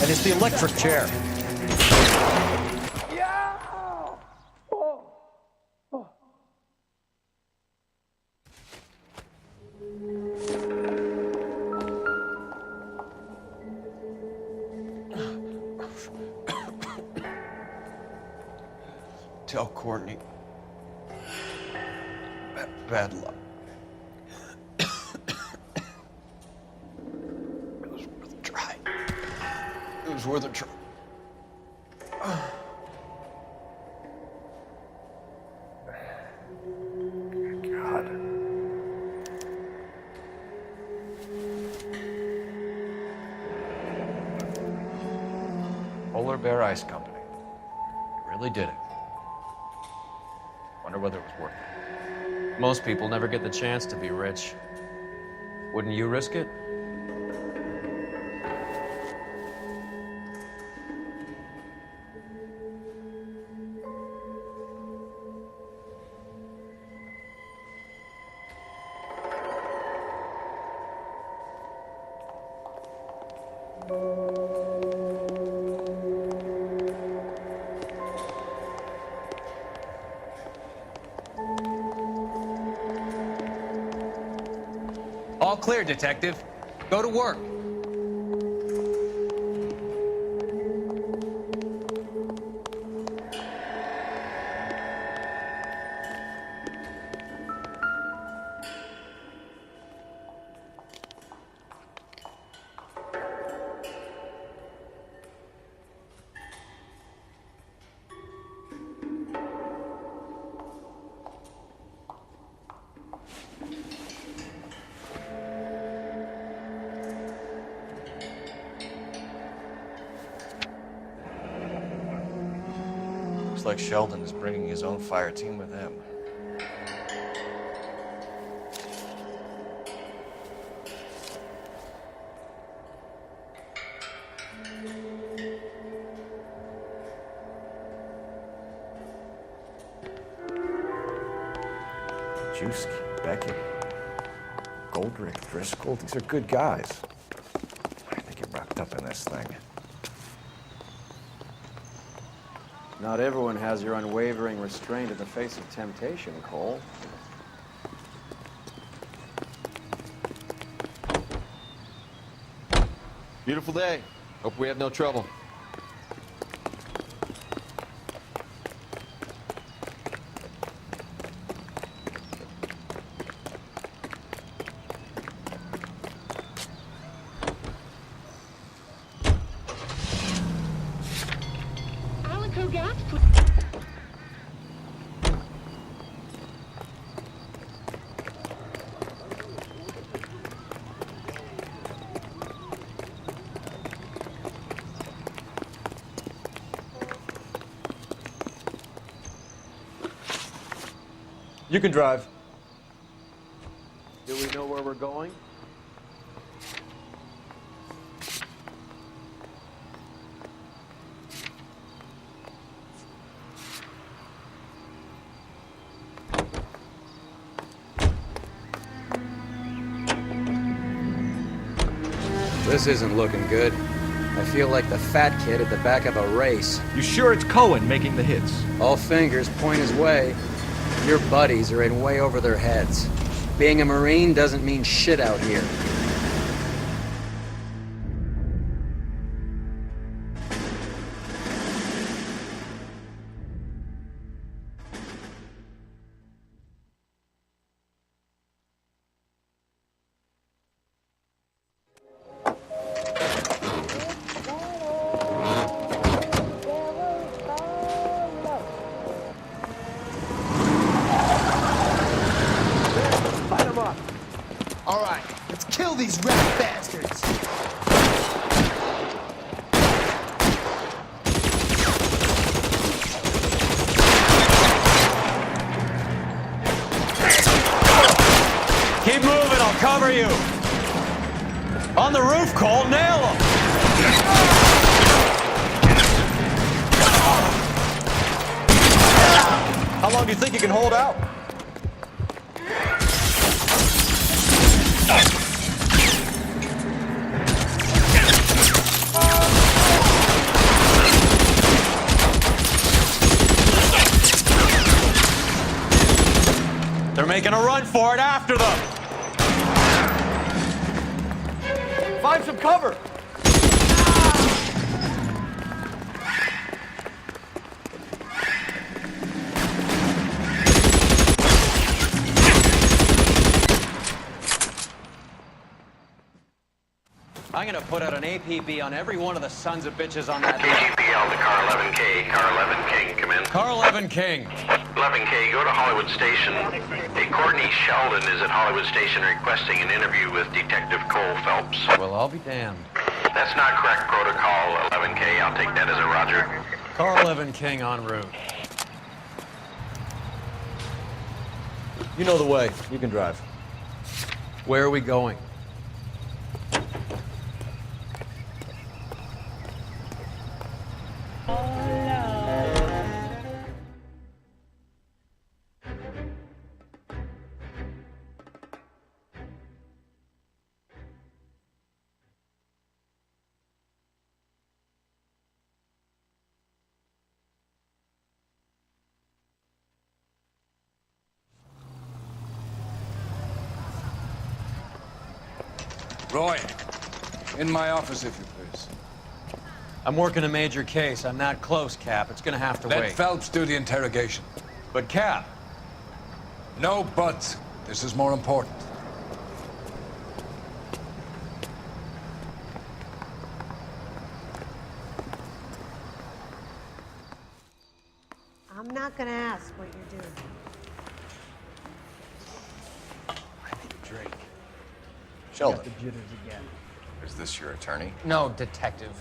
Speaker 5: And it's the electric chair.
Speaker 9: Tell Courtney. Bad luck. It was worth a try. It was worth a try. God.
Speaker 5: Polar Bear Ice Company. You really did it. Wonder whether it was worth it.
Speaker 2: Most people never get the chance to be rich. Wouldn't you risk it? All clear, Detective. Go to work.
Speaker 5: Looks like Sheldon is bringing his own fire team with him.
Speaker 10: Juski, Beckett, Goldrick, Driscoll, these are good guys. Why did they get wrapped up in this thing?
Speaker 8: Not everyone has your unwavering restraint in the face of temptation, Cole.
Speaker 5: Beautiful day. Hope we have no trouble. You can drive.
Speaker 8: Do we know where we're going? This isn't looking good. I feel like the fat kid at the back of a race.
Speaker 5: You sure it's Cohen making the hits?
Speaker 8: All fingers point his way. Your buddies are in way over their heads. Being a Marine doesn't mean shit out here.
Speaker 22: All right, let's kill these rat bastards.
Speaker 2: Keep moving, I'll cover you. On the roof, Cole, nail him.
Speaker 5: How long do you think you can hold out?
Speaker 2: They're making a run for it after them.
Speaker 5: Find some cover.
Speaker 2: I'm gonna put out an APB on every one of the sons of bitches on that.
Speaker 11: KGPL to Car 11K. Car 11 King, come in.
Speaker 2: Car 11 King.
Speaker 11: 11K, go to Hollywood Station. Hey, Courtney Sheldon is at Hollywood Station requesting an interview with Detective Cole Phelps.
Speaker 2: Well, I'll be damned.
Speaker 11: That's not correct protocol, 11K. I'll take that as a roger.
Speaker 2: Car 11 King en route.
Speaker 5: You know the way. You can drive.
Speaker 2: Where are we going?
Speaker 13: Roy, in my office, if you please.
Speaker 2: I'm working a major case. I'm not close, Cap. It's gonna have to
Speaker 13: Let
Speaker 2: wait.
Speaker 13: Phelps do the interrogation.
Speaker 2: But, Cap...
Speaker 13: No buts. This is more important.
Speaker 14: I'm not gonna ask what you're doing.
Speaker 5: I need a drink.
Speaker 15: Got
Speaker 5: Sheldon,
Speaker 15: the jitters again.
Speaker 5: is this your attorney?
Speaker 16: No, detective.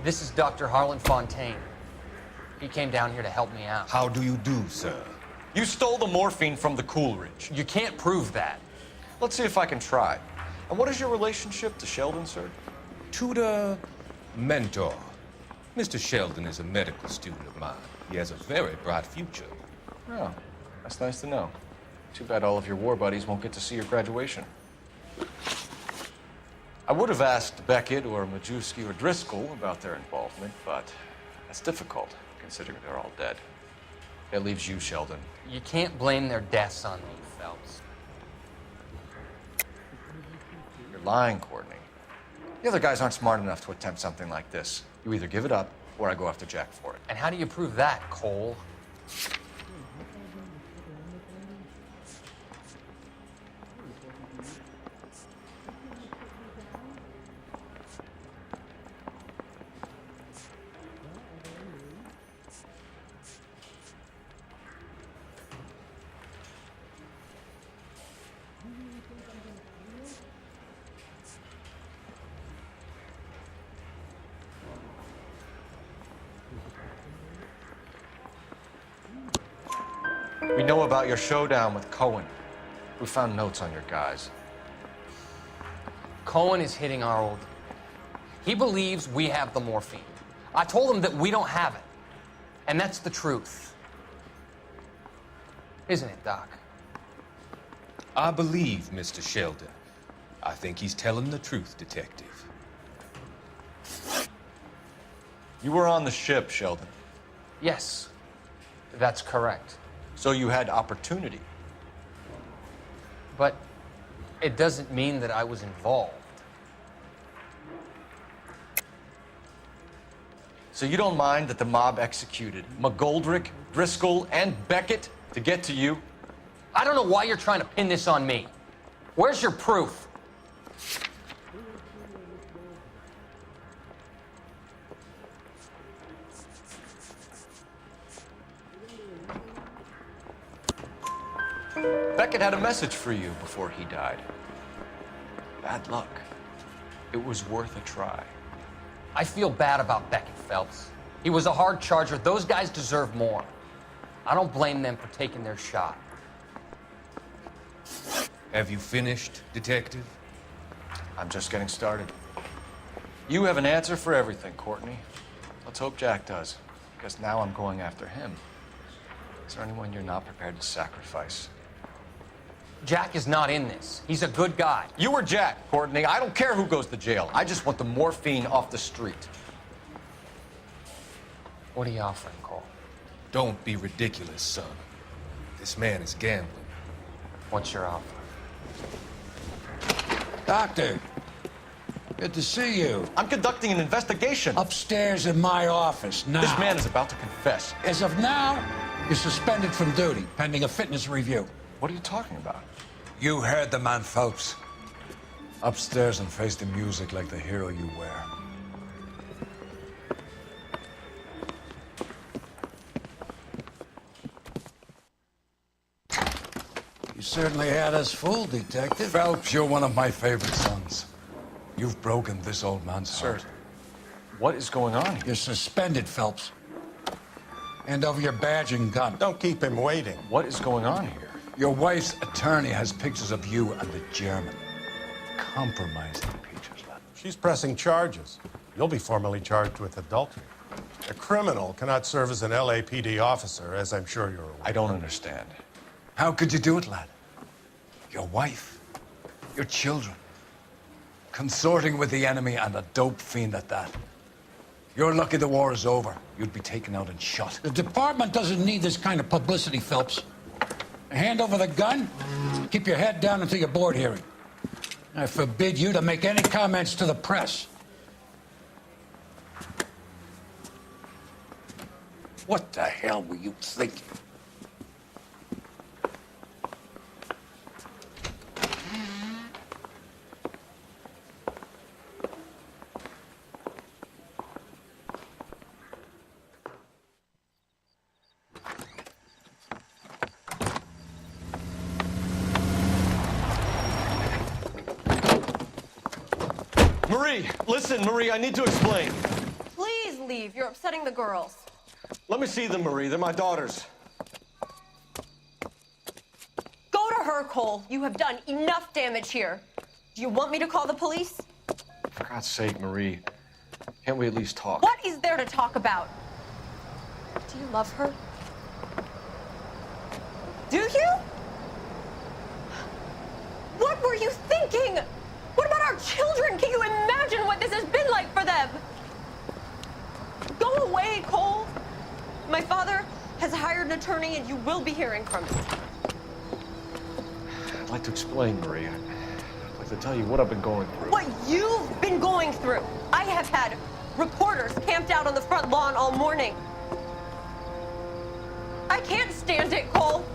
Speaker 16: This is Dr. Harlan Fontaine. He came down here to help me out.
Speaker 9: How do you do, sir?
Speaker 5: You stole the morphine from the Coolidge.
Speaker 16: You can't prove that.
Speaker 5: Let's see if I can try. And what is your relationship to Sheldon, sir?
Speaker 25: Tutor, mentor. Mr. Sheldon is a medical student of mine. He has a very bright future.
Speaker 5: Oh, that's nice to know. Too bad all of your war buddies won't get to see your graduation. I would have asked Beckett or Majewski or Driscoll about their involvement, but that's difficult, considering they're all dead. That leaves you, Sheldon.
Speaker 16: You can't blame their deaths on me, Phelps.
Speaker 5: You're lying, Courtney. The other guys aren't smart enough to attempt something like this. You either give it up, or I go after Jack for it.
Speaker 16: And how do you prove that, Cole?
Speaker 5: We know about your showdown with Cohen. We found notes on your guys.
Speaker 16: Cohen is hitting our old. He believes we have the morphine. I told him that we don't have it. And that's the truth. Isn't it, Doc?
Speaker 25: I believe Mr. Sheldon. I think he's telling the truth, Detective.
Speaker 5: You were on the ship, Sheldon.
Speaker 16: Yes, that's correct.
Speaker 5: So you had opportunity.
Speaker 16: But it doesn't mean that I was involved.
Speaker 5: So you don't mind that the mob executed McGoldrick, Driscoll, and Beckett to get to you?
Speaker 16: I don't know why you're trying to pin this on me. Where's your proof?
Speaker 5: Beckett had a message for you before he died. Bad luck. It was worth a try.
Speaker 16: I feel bad about Beckett, Phelps. He was a hard charger. Those guys deserve more. I don't blame them for taking their shot.
Speaker 25: Have you finished, Detective?
Speaker 5: I'm just getting started. You have an answer for everything, Courtney. Let's hope Jack does, because now I'm going after him. Is there anyone you're not prepared to sacrifice?
Speaker 16: Jack is not in this. He's a good guy.
Speaker 5: You or Jack, Courtney. I don't care who goes to jail. I just want the morphine off the street.
Speaker 16: What are you offering, Cole?
Speaker 25: Don't be ridiculous, son. This man is gambling.
Speaker 16: What's your offer?
Speaker 24: Doctor, good to see you.
Speaker 5: I'm conducting an investigation.
Speaker 24: Upstairs in my office now.
Speaker 5: This man is about to confess.
Speaker 24: As of now, you're suspended from duty, pending a fitness review.
Speaker 5: What are you talking about?
Speaker 24: You heard the man, Phelps. Upstairs and face the music like the hero you were. You certainly had us fooled, Detective. Phelps, you're one of my favorite sons. You've broken this old man's heart.
Speaker 5: What is going on here?
Speaker 24: You're suspended, Phelps. Hand over your badge and gun.
Speaker 6: Don't keep him waiting.
Speaker 5: What is going on here?
Speaker 24: Your wife's attorney has pictures of you and the German. Compromising pictures, lad.
Speaker 6: She's pressing charges. You'll be formally charged with adultery. A criminal cannot serve as an LAPD officer, as I'm sure you're aware.
Speaker 5: I don't understand.
Speaker 24: How could you do it, lad? Your wife, your children, consorting with the enemy and a dope fiend at that. You're lucky the war is over. You'd be taken out and shot. The department doesn't need this kind of publicity, Phelps. Hand over the gun, keep your head down until your board hearing.
Speaker 13: I forbid you to make any comments to the press. What the hell were you thinking?
Speaker 5: Marie, listen, Marie, I need to explain.
Speaker 1: Please leave. You're upsetting the girls.
Speaker 5: Let me see them, Marie. They're my daughters.
Speaker 1: Go to her, Cole. You have done enough damage here. Do you want me to call the police?
Speaker 5: For God's sake, Marie, can't we at least talk?
Speaker 1: What is there to talk about? Do you love her? Do you? What were you thinking? What about our children? Can you imagine what this has been like for them? Go away, Cole. My father has hired an attorney, and you will be hearing from him.
Speaker 5: I'd like to explain, Marie. I'd like to tell you what I've been going through.
Speaker 1: What you've been going through. I have had reporters camped out on the front lawn all morning. I can't stand it, Cole.